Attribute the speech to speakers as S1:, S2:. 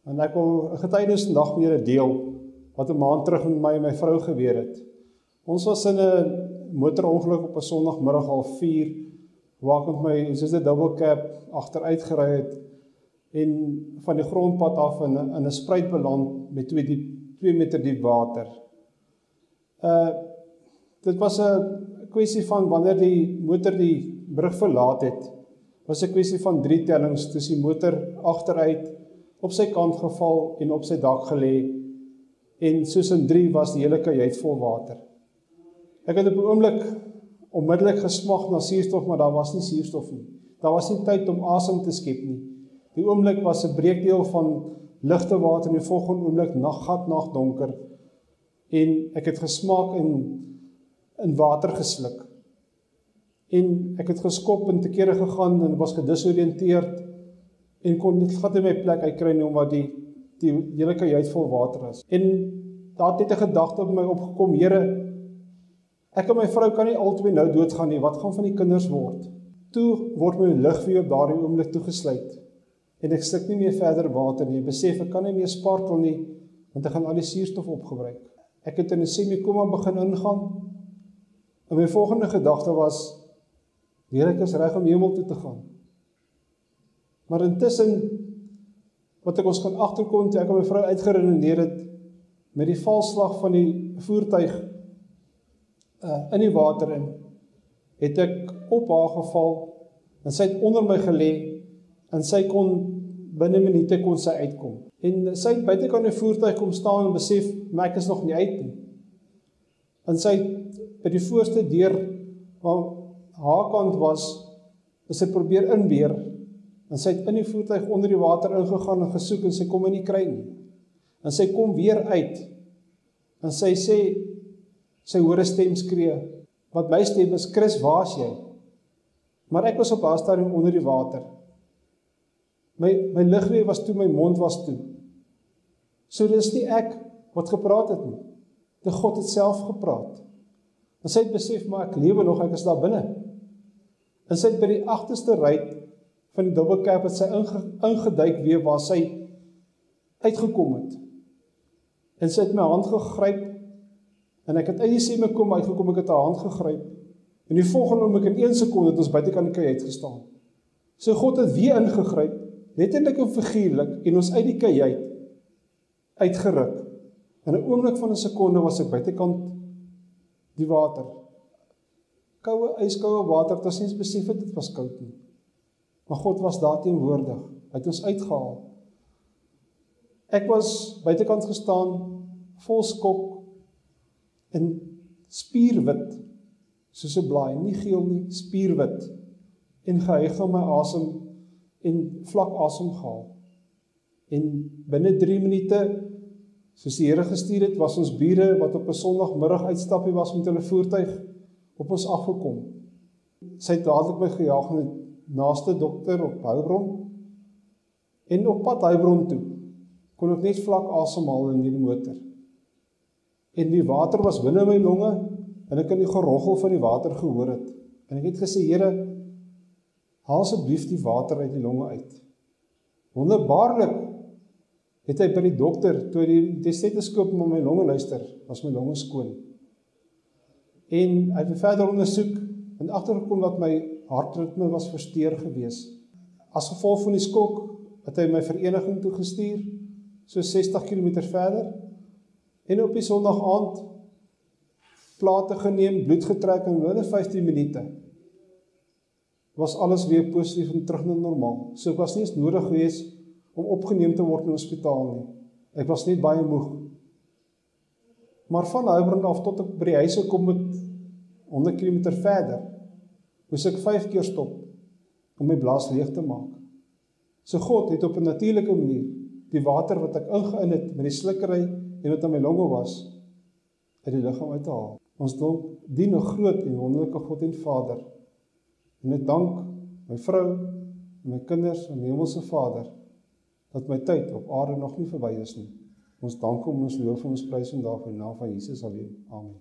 S1: En ek wil 'n getuienis vandag met julle deel, wat 'n maand terug met my en my vrou gebeur het. Ons was in 'n motorongeluk op 'n Sondagmiddag 4:30, waar ek met my soos 'n double cab agteruit gery het, en van die grondpad af in 'n spruit beland met 2 meter diep water. Dit was 'n kwessie van wanneer die motor die brug verlaat het, was 'n kwessie van 3 tellings, toe die motor agteruit op sy kant geval en op sy dak gelê, en soos in 3 was die hele kajuit vol water. Ek het op 'n oomblik onmiddellik gesmag na suurstof, maar daar was nie suurstof nie. Daar was nie tyd om asem te skep nie. Die oomblik was 'n breekdeel van ligte water, en die volgende oomblik nagdonker, en ek het gesmaak in water gesluk. En ek het geskop en te kere gegaan en was gedisoriënteerd en kon nie gat in my plek uitkry nie, omdat die hele kajuit vol water is. En daar het net 'n gedagte op my opgekom: Here, ek en my vrou kan nie albei nou doodgaan nie, wat gaan van die kinders word? Toe word my lig weer op daardie oomblik toegesluit, en ek sluk nie meer verder water nie. Ek besef ek kan nie meer spartel nie, want ek gaan al die suurstof opgebruik. Ek het in 'n semi-koma begin ingaan, en my volgende gedagte was: Here, ek is reg om hemel toe te gaan. Maar intussen, wat ek ons kan agterkom, toe ek en my vrou uitgeredeneer het, met die valslag van die voertuig in die water in, het ek op haar geval, en sy het onder my gelê, en sy kon, binne minute kon sy uitkom. En sy het buitekant die voertuig kom staan en besef, maar ek is nog nie uit nie. En sy het by die voorste deur, waar haar kant was, sy probeer inbeer, en sy het in die voertuig onder die water ingegaan en gesoek, en sy kon my nie kry nie. En sy kom weer uit, en sy sê, sy hoor 'n stem skree, wat my stem is: Chris, waar is jy? Maar ek was op haar stadium onder die water. My ligweë was toe, my mond was toe. So dis nie ek wat gepraat het nie. Die God het self gepraat. En sy het besef, maar ek lewe nog, ek is daar binne. En sy het by die agterste ry van die double cab het sy ingeduik weer waar sy uitgekom het. En sy het my hand gegryp, en ek het uit die semi-koma uitgekom, ek het haar hand gegryp, en die volgende oomblik in 1 sekonde het ons buitekant die kajuit gestaan. So God het weer ingegryp, letterlik en figuurlik, en ons uit die kajuit uitgeruk. In 'n oomblik van 'n sekonde was ek buitekant die water. Koue, ijskoue water, het ons nie eens besef het, dit was koud nie. Maar God was daar teenwoordig, hy het ons uitgehaal. Ek was buitekant gestaan, vol skok, en spierwit, soos 'n blaai, nie geel nie, spierwit, en gehyg aan my asem, en vlak asem gehaal. En binne 3 minute, soos die Here gestuur het, was ons bure, wat op 'n Sondagmiddag uitstappie was met hulle voertuig, op ons afgekom. Sy het dadelik my gejaag na die naaste dokter op Heilbron, en op pad Heilbron toe, kon ek net vlak asemhaal in die motor. En die water was binne my longe, en ek kan die geroggel van die water gehoor het. En ek het gesê: Here, haal asseblief die water uit die longe uit. Wonderbaarlik het hy by die dokter, toe die stetoskoop met my longe luister, was my longe skoon. En hy het verder ondersoek, en agtergekom dat my hartritme was versteur gewees. As gevolg van die skok, het hy my vereniging toe gestuur, so 60 km verder, en op die Sondag aand plate geneem, bloed getrek, en binne 15 minute was alles weer positief en terug na normaal. So ek was nie eens nodig gewees om opgeneem te word in die hospitaal nie. Ek was net baie moeg. Maar van Heilbron af tot ek by die huis gekom met 100 km verder, moes ek 5 keer stop om my blaas leeg te maak. So God het op 'n natuurlike manier die water wat ek ingeïn het met die slukkery en wat in my longe was, uit die liggaam uit te haal. Ons dien 'n groot en wonderlike God en Vader. En ek dank my vrou, en my kinders en die Hemelse Vader, dat my tyd op aarde nog nie verby is nie. Ons dank hom, ons loof en ons prys hom daarvoor in die naam van Jesus alleen. Amen.